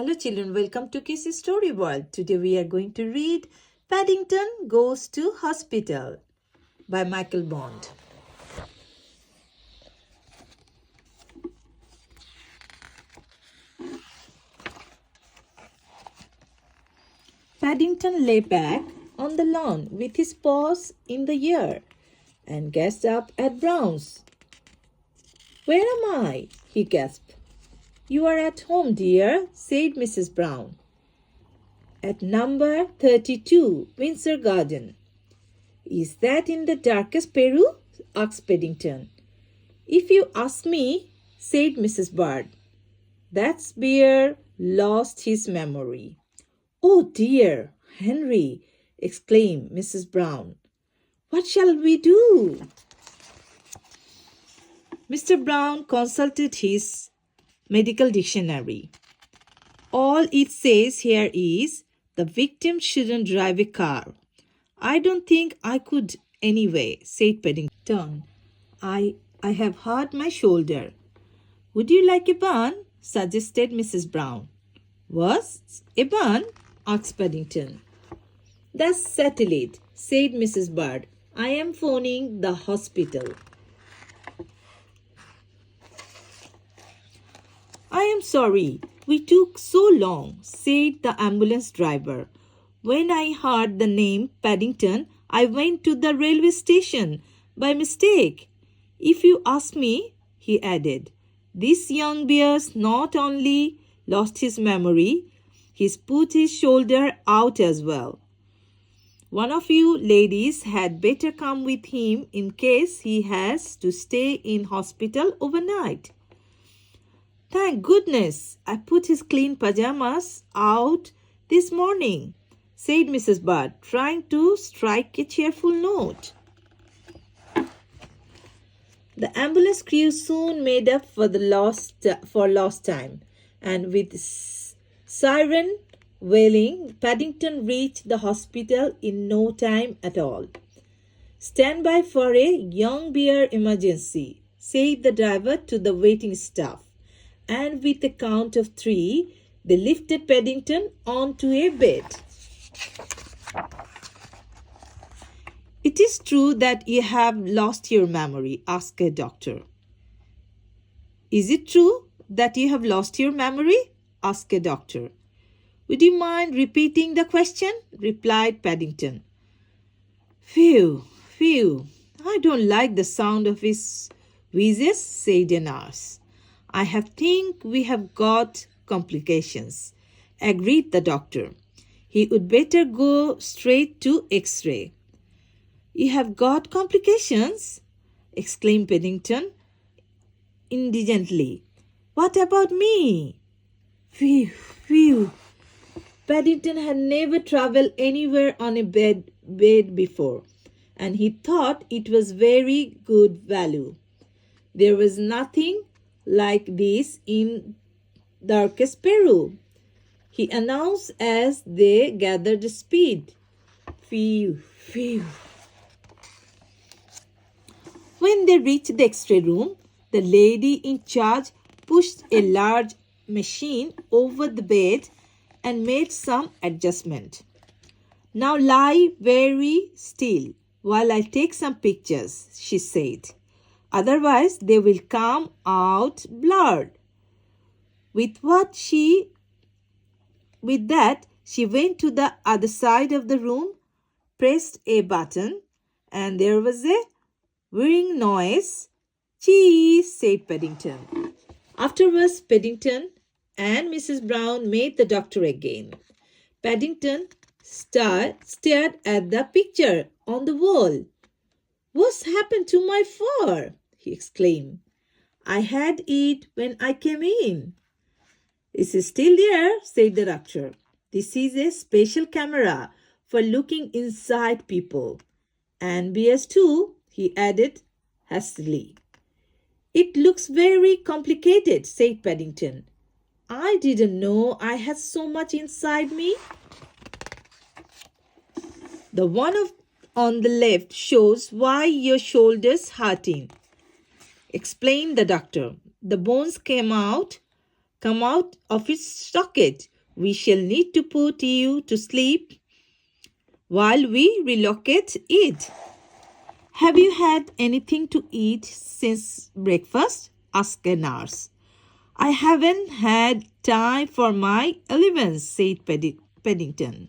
Hello children, welcome to Kids Story World. Today we are going to read Paddington Goes to Hospital by Michael Bond. Paddington lay back on the lawn with his paws in the air and gazed up at Brown's. "Where am I?" he gasped. "You are at home, dear," said Mrs. Brown. "At number 32, Windsor Garden." "Is that in the darkest Peru?" asked Paddington. "If you ask me," said Mrs. Bird, "that's Bear lost his memory." "Oh dear, Henry!" exclaimed Mrs. Brown. "What shall we do?" Mr. Brown consulted his medical dictionary. "All it says here is the victim shouldn't drive a car." "I don't think I could anyway," said Paddington. I have hurt my shoulder." "Would you like a bun?" suggested Mrs. Brown. "What's a bun?" asked Paddington. "That's settle it," said Mrs. Bird. "I am phoning the hospital." "I am sorry we took so long," said the ambulance driver. "When I heard the name Paddington, I went to the railway station by mistake. If you ask me," he added, "this young bear's not only lost his memory, he's put his shoulder out as well. One of you ladies had better come with him in case he has to stay in hospital overnight." "Thank goodness I put his clean pajamas out this morning," said Mrs. Bird, trying to strike a cheerful note. The ambulance crew soon made up for lost time, and with siren wailing, Paddington reached the hospital in no time at all. "Stand by for a young bear emergency," said the driver to the waiting staff, and with a count of 3, they lifted Paddington onto a bed. "It is true that you have lost your memory?" asked a doctor. "Is it true that you have lost your memory?" asked a doctor. "Would you mind repeating the question?" replied Paddington. Phew, phew, I don't like the sound of his wheezes," said a nurse. "I think we have got complications," agreed the doctor. "He would better go straight to X-ray." "You have got complications?" exclaimed Paddington indignantly. "What about me?" Phew, phew. Paddington had never travelled anywhere on a bed before, and he thought it was very good value. There was nothing like this in darkest Peru, he announced as they gathered speed. Phew, phew. When they reached the X-ray room, the lady in charge pushed a large machine over the bed and made some adjustment. "Now lie very still while I take some pictures," she said. "Otherwise they will come out blurred." With that, she went to the other side of the room, pressed a button, and there was a whirring noise. "Cheese," said Paddington. Afterwards, Paddington and Mrs. Brown made the doctor again. Paddington stared at the picture on the wall. "What's happened to my fur?" he exclaimed. "I had it when I came in." "It is still there," said the doctor. "This is a special camera for looking inside people. And bears too," he added hastily. "It looks very complicated," said Paddington. "I didn't know I had so much inside me." "The one on the left shows why your shoulder's hurting," explained the doctor. "The bones come out of its socket We shall need to put you to sleep while we relocate it. Have you had anything to eat since breakfast? Asked a nurse. I haven't had time for my allowance, said Paddington.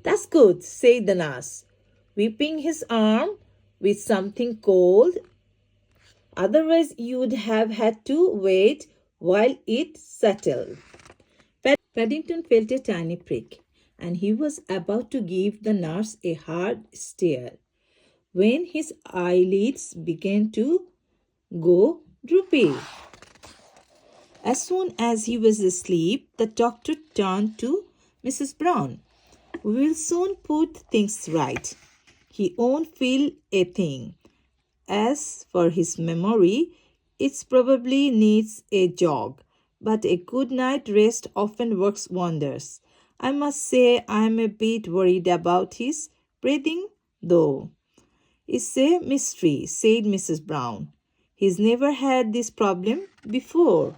That's good, said the nurse, whipping his arm with something cold. Otherwise, you would have had to wait while it settled. Paddington felt a tiny prick, and he was about to give the nurse a hard stare when his eyelids began to go droopy. As soon as he was asleep, the doctor turned to Mrs. Brown. We'll soon put things right. He won't feel a thing. As for his memory, it probably needs a jog, but a good night rest often works wonders. I must say I'm a bit worried about his breathing, though. It's a mystery, said Mrs. Brown. He's never had this problem before.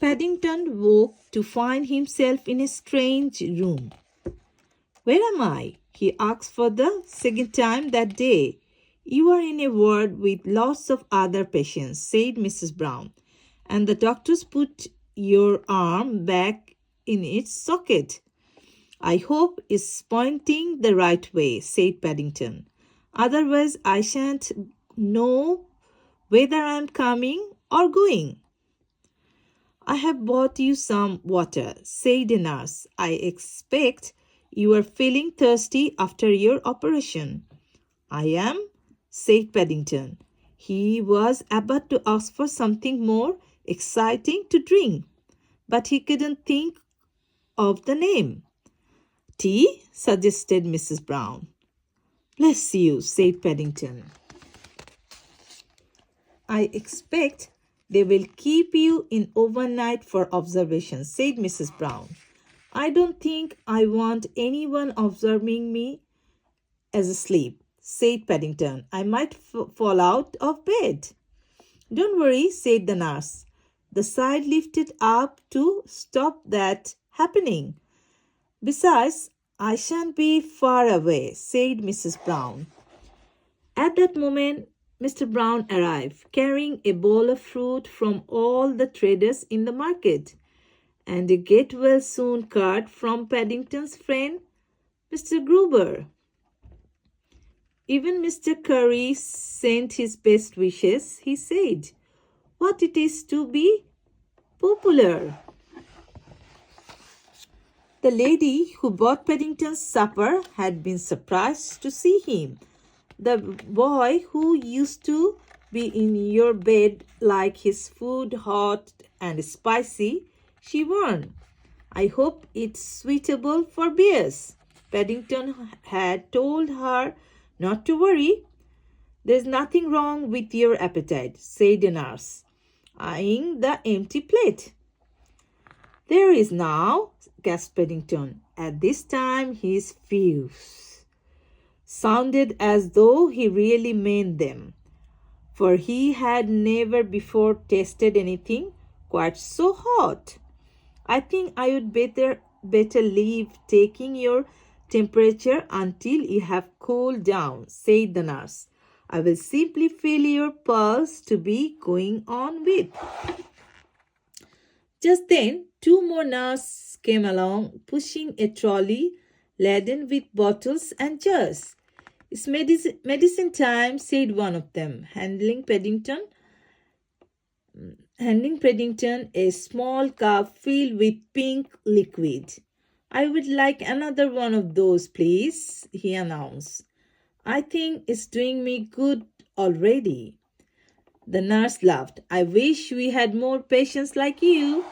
Paddington woke to find himself in a strange room. Where am I? He asked for the second time that day. You are in a ward with lots of other patients, said Mrs. Brown, and the doctors put your arm back in its socket. I hope it's pointing the right way, said Paddington. Otherwise, I shan't know whether I'm coming or going. I have bought you some water, said the nurse. I expect you are feeling thirsty after your operation. I am, said Paddington. He was about to ask for something more exciting to drink, but he couldn't think of the name. Tea, suggested Mrs. Brown. Bless you, said Paddington. I expect they will keep you in overnight for observation, said Mrs. Brown. I don't think I want anyone observing me as asleep, said Paddington. I might fall out of bed. Don't worry, said the nurse. The side lifted up to stop that happening. Besides, I shan't be far away, said Mrs. Brown. At that moment, Mr. Brown arrived, carrying a bowl of fruit from all the traders in the market, and a get-well-soon card from Paddington's friend, Mr. Gruber. Even Mr. Curry sent his best wishes, he said. What it is to be popular! The lady who bought Paddington's supper had been surprised to see him. The boy who used to be in your bed like his food hot and spicy, she warned. I hope it's suitable for bears. Paddington had told her not to worry. There's nothing wrong with your appetite, said the nurse, eyeing the empty plate. There is now, gasped Paddington. At this time his views sounded as though he really meant them, for he had never before tasted anything quite so hot. I think I would better leave taking your temperature until you have cooled down, said the nurse. I will simply feel your pulse to be going on with. Just then, two more nurses came along, pushing a trolley laden with bottles and jars. It's medicine time, said one of them, handing Paddington a small cup filled with pink liquid. I would like another one of those, please, he announced. I think it's doing me good already. The nurse laughed. I wish we had more patients like you.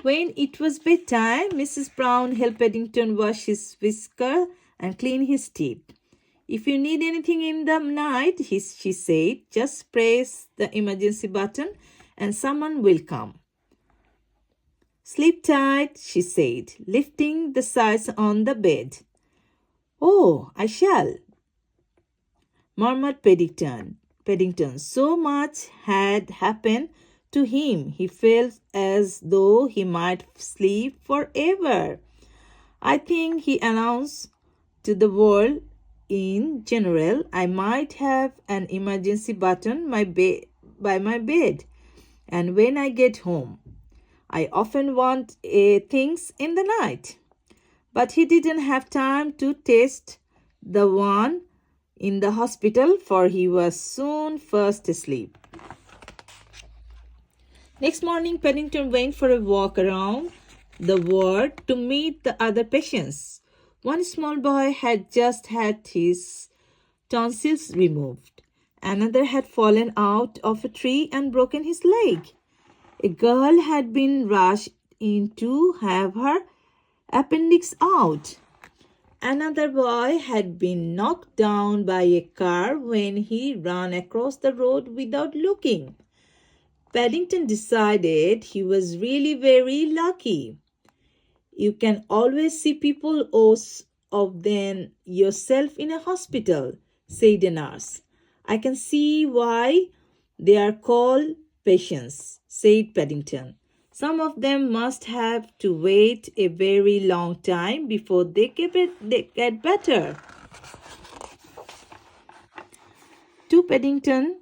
When it was bedtime, Mrs. Brown helped Paddington wash his whisker and clean his teeth. If you need anything in the night, she said, just press the emergency button and someone will come. Sleep tight, she said, lifting the sides on the bed. Oh, I shall, murmured Paddington. Paddington. So much had happened to him. He felt as though he might sleep forever. I think, he announced to the world in general, I might have an emergency button by my bed. And when I get home, I often want things in the night. But he didn't have time to test the one in the hospital, for he was soon fast asleep. Next morning, Paddington went for a walk around the ward to meet the other patients. One small boy had just had his tonsils removed. Another had fallen out of a tree and broken his leg. A girl had been rushed in to have her appendix out. Another boy had been knocked down by a car when he ran across the road without looking. Paddington decided he was really very lucky. You can always see people worse off than yourself in a hospital, said a nurse. I can see why they are called patients, said Paddington. Some of them must have to wait a very long time before they get better. To Paddington's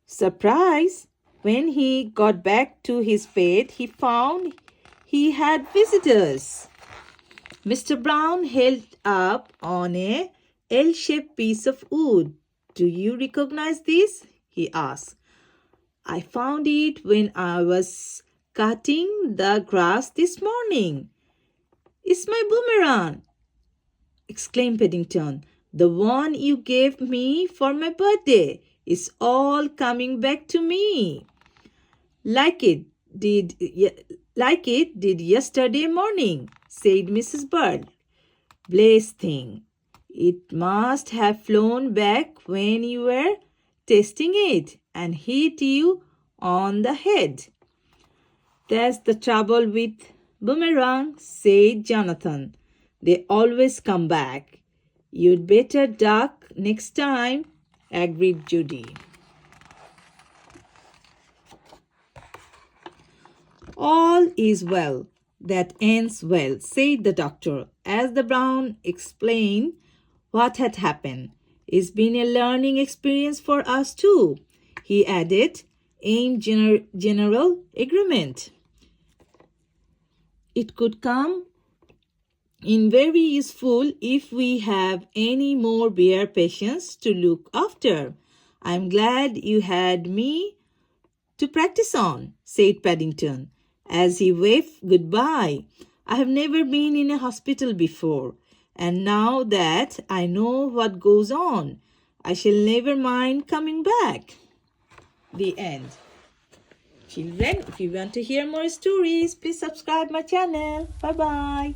surprise, when he got back to his bed, he found he had visitors. Mr. Brown held up on a L-shaped piece of wood. Do you recognize this? He asked. I found it when I was cutting the grass this morning. It's my boomerang, exclaimed Paddington. The one you gave me for my birthday is all coming back to me. Like it did yesterday morning, said Mrs. Bird. Bless thing. It must have flown back when you were testing it and hit you on the head. That's the trouble with boomerangs, said Jonathan. They always come back. You'd better duck next time, agreed Judy. All is well that ends well, said the doctor, as the Brown explained what had happened. It's been a learning experience for us too, he added in general agreement. It could come in very useful if we have any more bear patients to look after. I'm glad you had me to practice on, said Paddington, as he waved goodbye. I have never been in a hospital before, and now that I know what goes on, I shall never mind coming back. The end. Children, if you want to hear more stories, please subscribe my channel. Bye-bye.